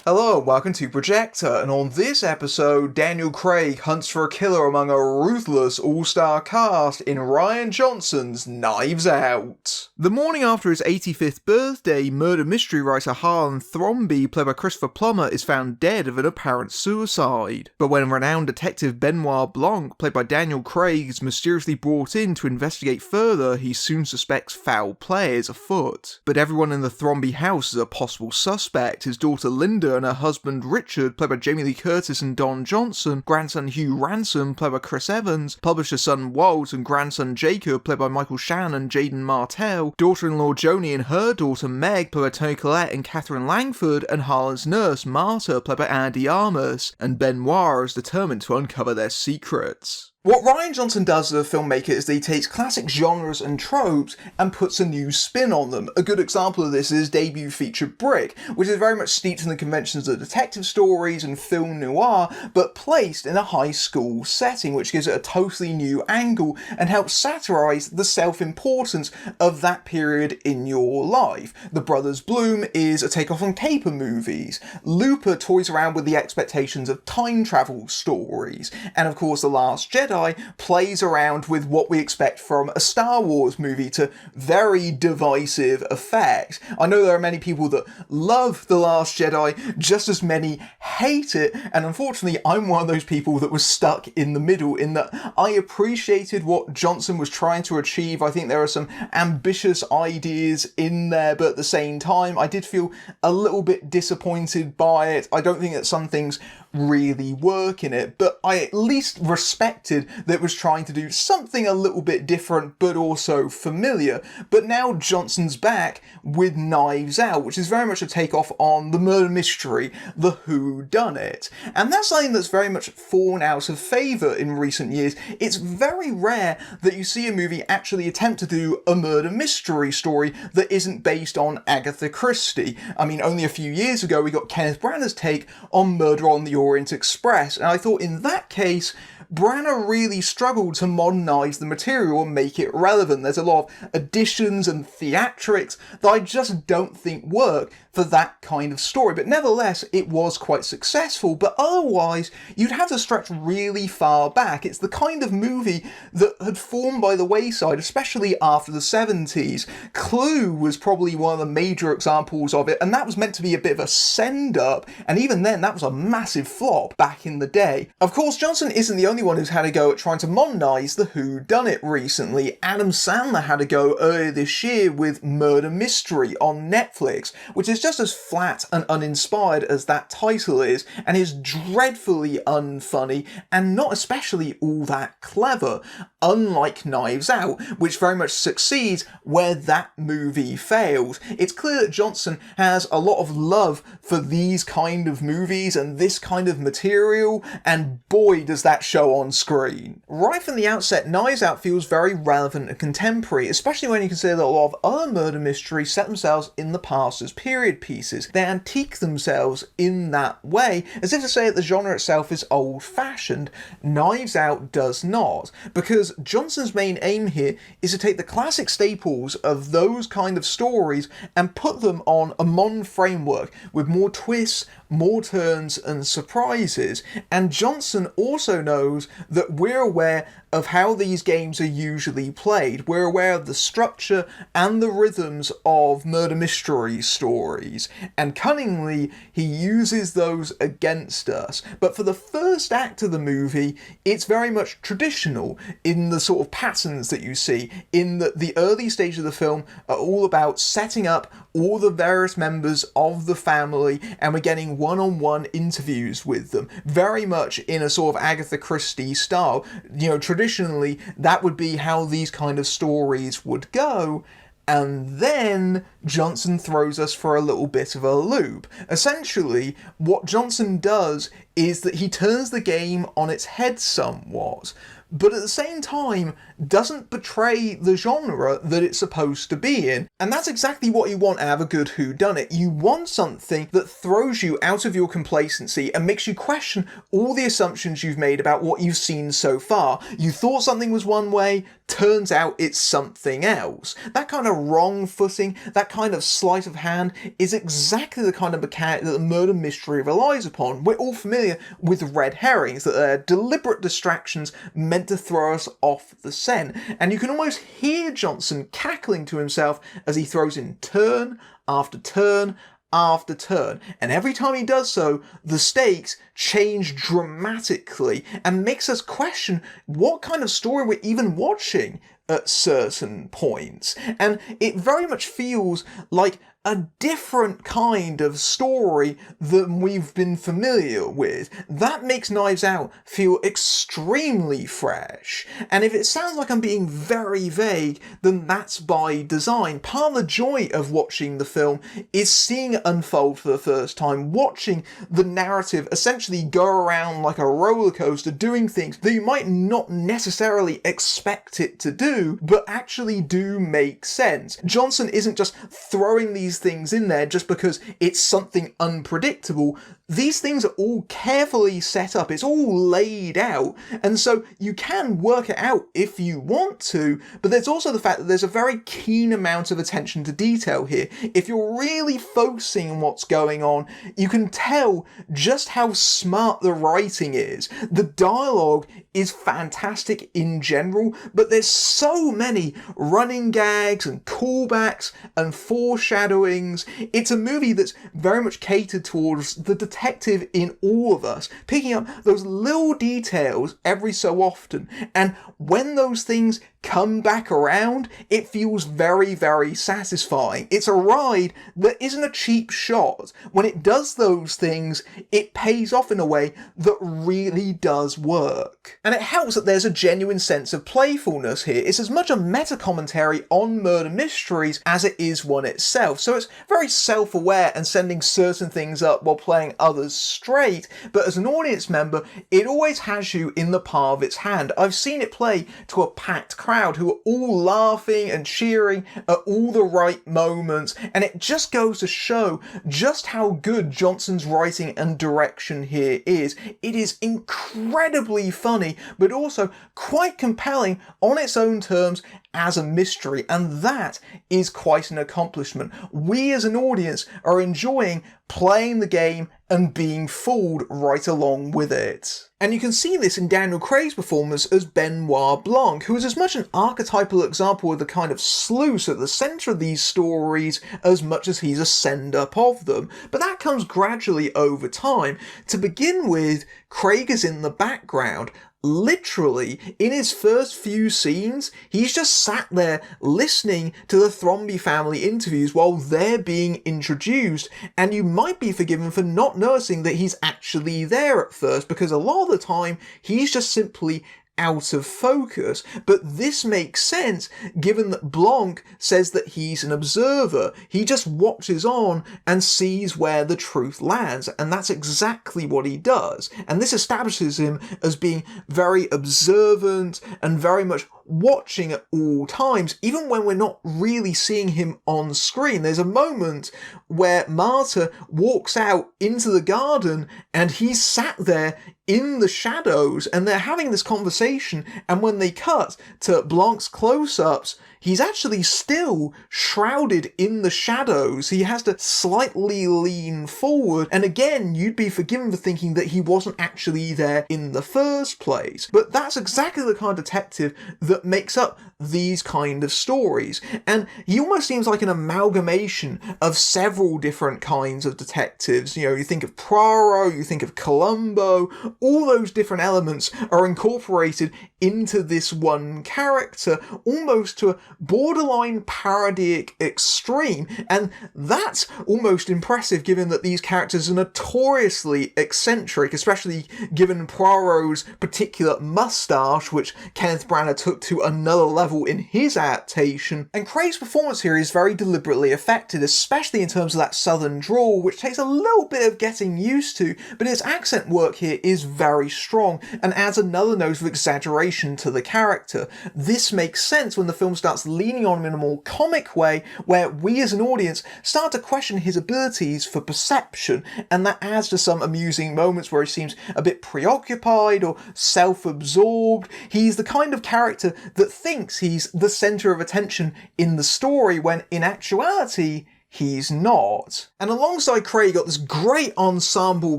Hello, welcome to Projector, and on this episode, Daniel Craig hunts for a killer among a ruthless all-star cast in Rian Johnson's Knives Out. The morning after his 85th birthday, murder mystery writer Harlan Thrombey, played by Christopher Plummer, is found dead of an apparent suicide. But when renowned detective Benoit Blanc, played by Daniel Craig, is mysteriously brought in to investigate further, he soon suspects foul play is afoot. But everyone in the Thrombey house is a possible suspect. His daughter Linda and her husband Richard, played by Jamie Lee Curtis and Don Johnson, grandson Hugh Ransom, played by Chris Evans, publisher son Walt and grandson Jacob, played by Michael Shannon and Jaeden Martell, daughter-in-law Joni and her daughter Meg, played by Toni Collette and Katherine Langford, and Harlan's nurse Marta, played by D Armas, and Benoit is determined to uncover their secrets. What Rian Johnson does as a filmmaker is that he takes classic genres and tropes and puts a new spin on them. A good example of this is his debut feature Brick, which is very much steeped in the conventions of detective stories and film noir, but placed in a high school setting, which gives it a totally new angle and helps satirise the self-importance of that period in your life. The Brothers Bloom is a takeoff on caper movies. Looper toys around with the expectations of time travel stories. And of course, The Last Jedi plays around with what we expect from a Star Wars movie to very divisive effect. I know there are many people that love The Last Jedi, just as many hate it, and unfortunately I'm one of those people that was stuck in the middle, in that I appreciated what Johnson was trying to achieve. I think there are some ambitious ideas in there, but at the same time I did feel a little bit disappointed by it. I don't think that some things really work in it, but I at least respected that it was trying to do something a little bit different but also familiar. But now Johnson's back with Knives Out, which is very much a takeoff on the murder mystery, the whodunnit. And that's something that's very much fallen out of favour in recent years. It's very rare that you see a movie actually attempt to do a murder mystery story that isn't based on Agatha Christie. I mean, only a few years ago we got Kenneth Branagh's take on Murder on the Orient Express, and I thought in that case Branagh really struggled to modernise the material and make it relevant. There's a lot of additions and theatrics that I just don't think work for that kind of story. But nevertheless, it was quite successful, but otherwise you'd have to stretch really far back. It's the kind of movie that had fallen by the wayside, especially after the 70s. Clue was probably one of the major examples of it, and that was meant to be a bit of a send-up, and even then that was a massive flop back in the day. Of course, Johnson isn't the only one who's had a go at trying to modernise the whodunit recently. Adam Sandler had a go earlier this year with Murder Mystery on Netflix, which is just as flat and uninspired as that title is, and is dreadfully unfunny and not especially all that clever, unlike Knives Out, which very much succeeds where that movie failed. It's clear that Johnson has a lot of love for these kind of movies and this kind of material, and boy does that show on screen. Right from the outset, Knives Out feels very relevant and contemporary, especially when you consider that a lot of other murder mysteries set themselves in the past as period pieces. They antique themselves in that way, as if to say that the genre itself is old-fashioned. Knives Out does not, because Johnson's main aim here is to take the classic staples of those kind of stories and put them on a modern framework with more twists, more turns and surprises. And Johnson also knows that we're aware of how these games are usually played. We're aware of the structure and the rhythms of murder mystery stories, and cunningly he uses those against us. But for the first act of the movie, it's very much traditional in the sort of patterns that you see, in that the early stage of the film are all about setting up all the various members of the family, and we're getting one-on-one interviews with them, very much in a sort of Agatha Christie style. You know, traditionally, that would be how these kind of stories would go. And then Johnson throws us for a little bit of a loop. Essentially, what Johnson does is that he turns the game on its head somewhat. but at the same time doesn't betray the genre that it's supposed to be in. And that's exactly what you want out of a good whodunit. You want something that throws you out of your complacency and makes you question all the assumptions you've made about what you've seen so far. You thought something was one way, turns out it's something else. That kind of wrong footing, that kind of sleight of hand, is exactly the kind of mechanic that the murder mystery relies upon. We're all familiar with red herrings, that they're deliberate distractions meant to throw us off the scent. And you can almost hear Johnson cackling to himself as he throws in turn after turn after turn, and every time he does so, the stakes change dramatically and makes us question what kind of story we're even watching at certain points. And it very much feels like a different kind of story than we've been familiar with. That makes Knives Out feel extremely fresh. And if it sounds like I'm being very vague, then that's by design. Part of the joy of watching the film is seeing it unfold for the first time, watching the narrative essentially go around like a roller coaster, doing things that you might not necessarily expect it to do, but actually do make sense. Johnson isn't just throwing these things in there just because it's something unpredictable. These things are all carefully set up, it's all laid out, and so you can work it out if you want to, but there's also the fact that there's a very keen amount of attention to detail here. If you're really focusing on what's going on, you can tell just how smart the writing is. The dialogue is fantastic in general, but there's so many running gags and callbacks and foreshadowings. It's a movie that's very much catered towards the detective in all of us, picking up those little details every so often, and when those things come back around, it feels very, very satisfying. It's a ride that isn't a cheap shot. When it does those things, it pays off in a way that really does work. And it helps that there's a genuine sense of playfulness here. It's as much a meta-commentary on murder mysteries as it is one itself. So it's very self-aware and sending certain things up while playing others straight, but as an audience member, it always has you in the palm of its hand. I've seen it play to a packed crowd who are all laughing and cheering at all the right moments, and it just goes to show just how good Johnson's writing and direction here is. It is incredibly funny, but also quite compelling on its own terms as a mystery, and that is quite an accomplishment. We as an audience are enjoying playing the game and being fooled right along with it. And you can see this in Daniel Craig's performance as Benoit Blanc, who is as much an archetypal example of the kind of sleuth at the centre of these stories as much as he's a send-up of them. But that comes gradually over time. To begin with, Craig is in the background. Literally, in his first few scenes, he's just sat there listening to the Thrombey family interviews while they're being introduced, and you might be forgiven for not noticing that he's actually there at first, because a lot of the time, he's just simply out of focus. But this makes sense given that Blanc says that he's an observer. He just watches on and sees where the truth lands, and that's exactly what he does. And this establishes him as being very observant and very much watching at all times, even when we're not really seeing him on screen. There's a moment where Marta walks out into the garden and he's sat there in the shadows and they're having this conversation, and when they cut to Blanc's close-ups, he's actually still shrouded in the shadows. He has to slightly lean forward, and again, you'd be forgiven for thinking that he wasn't actually there in the first place. But that's exactly the kind of detective that makes up these kind of stories, and he almost seems like an amalgamation of several different kinds of detectives. You know, you think of Poirot, you think of Columbo, all those different elements are incorporated into this one character, almost to a borderline parodic extreme, and that's almost impressive given that these characters are notoriously eccentric, especially given Poirot's particular moustache, which Kenneth Branagh took to another level in his adaptation. And Craig's performance here is very deliberately affected, especially in terms of that southern drawl, which takes a little bit of getting used to, but his accent work here is very strong and adds another note of exaggeration to the character. This makes sense when the film starts leaning on him in a more comic way, where we as an audience start to question his abilities for perception, and that adds to some amusing moments where he seems a bit preoccupied or self-absorbed. He's the kind of character that thinks he's the centre of attention in the story, when in actuality, he's not. And alongside Craig, got this great ensemble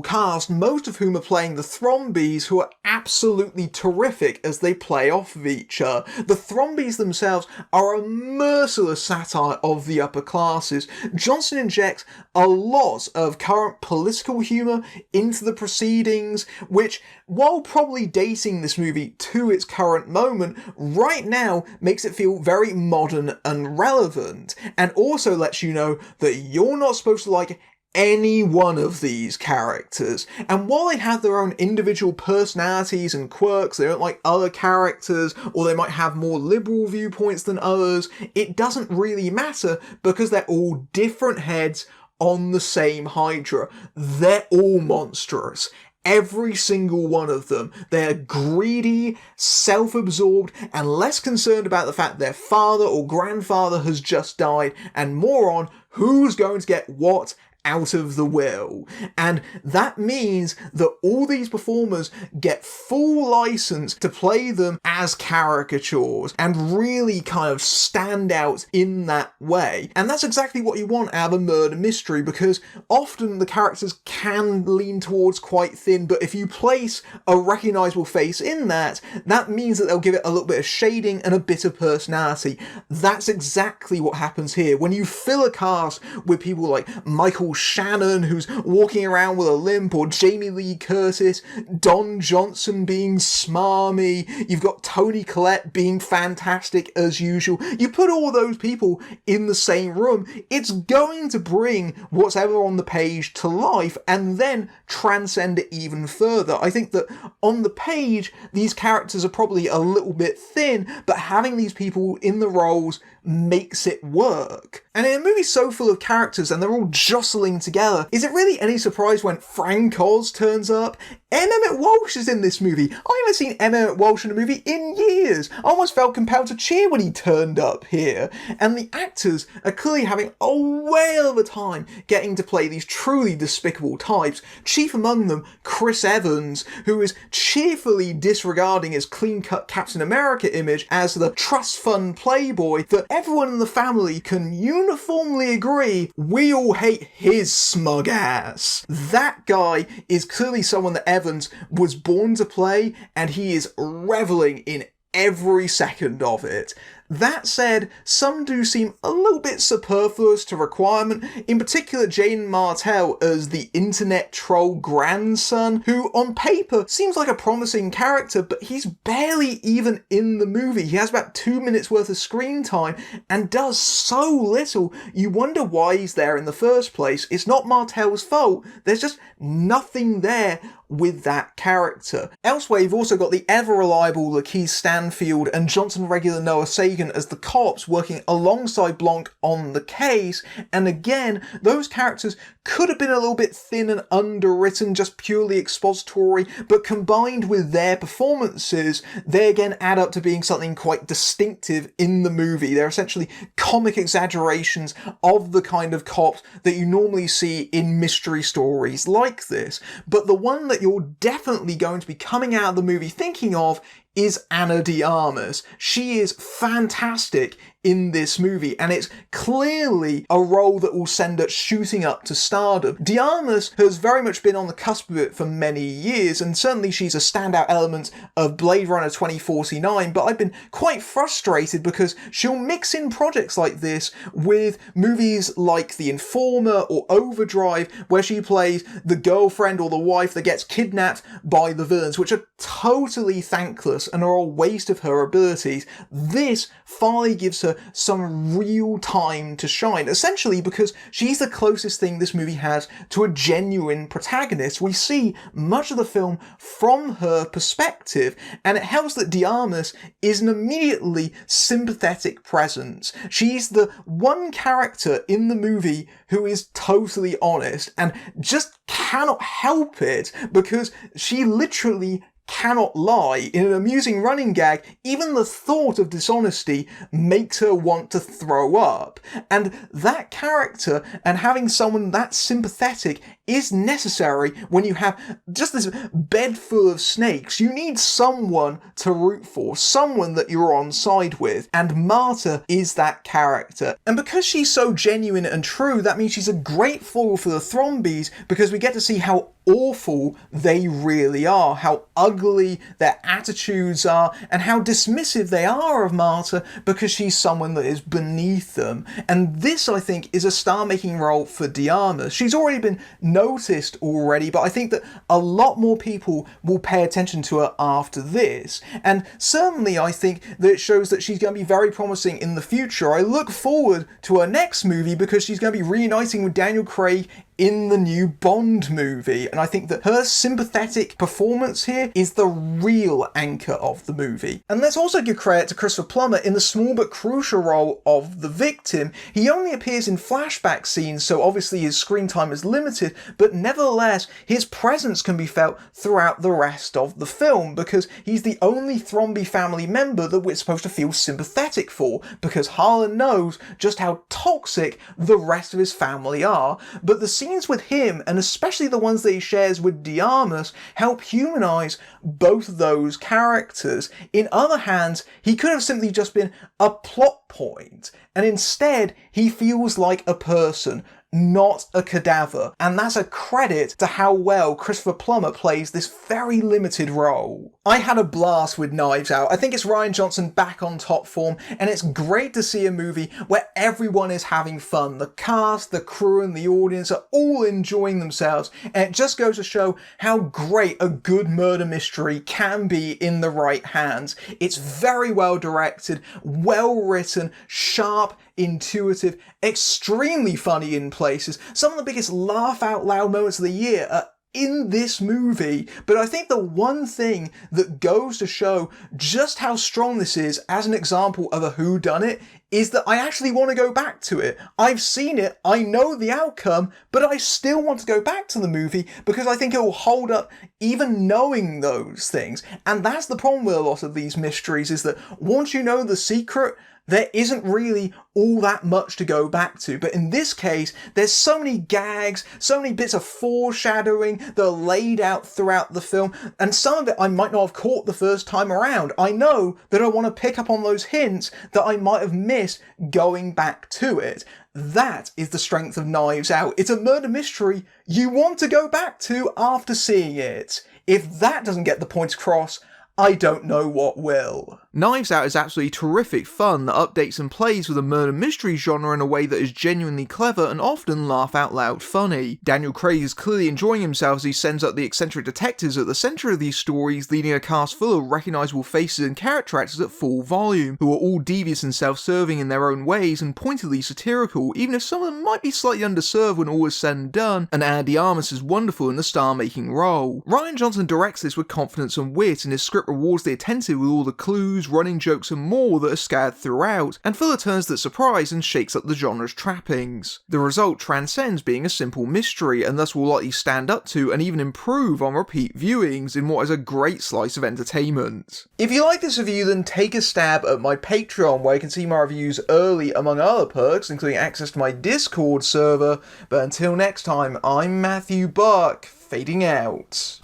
cast, most of whom are playing the Thrombies, who are absolutely terrific as they play off of each other. The Thrombies themselves are a merciless satire of the upper classes. Johnson injects a lot of current political humour into the proceedings, which, while probably dating this movie to its current moment, right now makes it feel very modern and relevant, and also lets you know that you're not supposed to like any one of these characters. And while they have their own individual personalities and quirks, they don't like other characters, or they might have more liberal viewpoints than others, it doesn't really matter because they're all different heads on the same Hydra. They're all monstrous. Every single one of them. They're greedy, self-absorbed, and less concerned about the fact their father or grandfather has just died, and more on who's going to get what out of the will. And that means that all these performers get full license to play them as caricatures and really kind of stand out in that way. And that's exactly what you want out of a murder mystery, because often the characters can lean towards quite thin, but if you place a recognisable face in that, that means that they'll give it a little bit of shading and a bit of personality. That's exactly what happens here. When you fill a cast with people like Michael Shannon, who's walking around with a limp, or Jamie Lee Curtis, Don Johnson being smarmy, you've got Toni Collette being fantastic as usual. You put all those people in the same room, it's going to bring what's ever on the page to life and then transcend it even further. I think that on the page, these characters are probably a little bit thin, but having these people in the roles makes it work. And in a movie so full of characters and they're all jostling together, is it really any surprise when Frank Oz turns up? M. Emmett Walsh is in this movie. I haven't seen M. Emmett Walsh in a movie in years. I almost felt compelled to cheer when he turned up here. And the actors are clearly having a whale of a time getting to play these truly despicable types. Chief among them, Chris Evans, who is cheerfully disregarding his clean-cut Captain America image as the trust fund playboy that everyone in the family can uniformly agree we all hate his smug ass. That guy is clearly someone that Evans was born to play, and he is reveling in every second of it. That said, some do seem a little bit superfluous to requirement, in particular Jaeden Martell as the internet troll grandson, who on paper seems like a promising character, but he's barely even in the movie. He has about 2 minutes worth of screen time and does so little, you wonder why he's there in the first place. It's not Martell's fault, there's just nothing there with that character. Elsewhere, you've also got the ever-reliable Lakeith Stanfield and Johnson regular Noah Sagan as the cops working alongside Blanc on the case, and again, those characters could have been a little bit thin and underwritten, just purely expository, but combined with their performances, they again add up to being something quite distinctive in the movie. They're essentially comic exaggerations of the kind of cops that you normally see in mystery stories like this. But the one that you're definitely going to be coming out of the movie thinking of is Ana de Armas. She is fantastic in this movie, and it's clearly a role that will send her shooting up to stardom. De Armas has very much been on the cusp of it for many years, and certainly she's a standout element of Blade Runner 2049, but I've been quite frustrated because she'll mix in projects like this with movies like The Informer or Overdrive, where she plays the girlfriend or the wife that gets kidnapped by the villains, which are totally thankless and are a waste of her abilities. This finally gives her her some real time to shine, essentially because she's the closest thing this movie has to a genuine protagonist. We see much of the film from her perspective, and it helps that D Armas is an immediately sympathetic presence. She's the one character in the movie who is totally honest and just cannot help it because she literally cannot lie. In an amusing running gag, even the thought of dishonesty makes her want to throw up. And that character and having someone that sympathetic is necessary when you have just this bed full of snakes. You need someone to root for, someone that you're on side with, and Marta is that character. And because she's so genuine and true, that means she's a great foil for the Thrombies, because we get to see how awful they really are, how ugly their attitudes are, and how dismissive they are of Marta because she's someone that is beneath them. And this, I think, is a star-making role for D Armas. She's already been noticed already, but I think that a lot more people will pay attention to her after this. And certainly I think that it shows that she's going to be very promising in the future. I look forward to her next movie because she's going to be reuniting with Daniel Craig in the new Bond movie, and I think that her sympathetic performance here is the real anchor of the movie. And let's also give credit to Christopher Plummer in the small but crucial role of the victim. He only appears in flashback scenes, so obviously his screen time is limited, but nevertheless his presence can be felt throughout the rest of the film, because he's the only Thromby family member that we're supposed to feel sympathetic for, because Harlan knows just how toxic the rest of his family are. But the scenes with him, and especially the ones that he shares with D Armas, help humanise both of those characters. In other hands, he could have simply just been a plot point, and instead he feels like a person, not a cadaver, and that's a credit to how well Christopher Plummer plays this very limited role. I had a blast with Knives Out. I think it's Rian Johnson back on top form, and it's great to see a movie where everyone is having fun. The cast, the crew, and the audience are all enjoying themselves, and it just goes to show how great a good murder mystery can be in the right hands. It's very well directed, well written, sharp, intuitive, extremely funny in places. Some of the biggest laugh out loud moments of the year are in this movie, but I think the one thing that goes to show just how strong this is as an example of a whodunit is that I actually want to go back to it. I've seen it, I know the outcome, but I still want to go back to the movie because I think it will hold up even knowing those things. And that's the problem with a lot of these mysteries, is that once you know the secret, there isn't really all that much to go back to. But in this case, there's so many gags, so many bits of foreshadowing that are laid out throughout the film, and some of it I might not have caught the first time around. I know that I want to pick up on those hints that I might have missed going back to it. That is the strength of Knives Out. It's a murder mystery you want to go back to after seeing it. If that doesn't get the point across, I don't know what will. Knives Out is absolutely terrific fun that updates and plays with the murder mystery genre in a way that is genuinely clever and often laugh out loud funny. Daniel Craig is clearly enjoying himself as he sends up the eccentric detectives at the centre of these stories, leading a cast full of recognisable faces and character actors at full volume, who are all devious and self-serving in their own ways and pointedly satirical, even if some of them might be slightly underserved when all is said and done, and D Armas is wonderful in the star-making role. Rian Johnson directs this with confidence and wit, and his script rewards the attentive with all the clues, running jokes and more that are scattered throughout, and full of turns that surprise and shakes up the genre's trappings. The result transcends being a simple mystery, and thus will likely stand up to and even improve on repeat viewings in what is a great slice of entertainment. If you like this review, then take a stab at my Patreon, where you can see my reviews early among other perks, including access to my Discord server. But until next time, I'm Matthew Buck, fading out.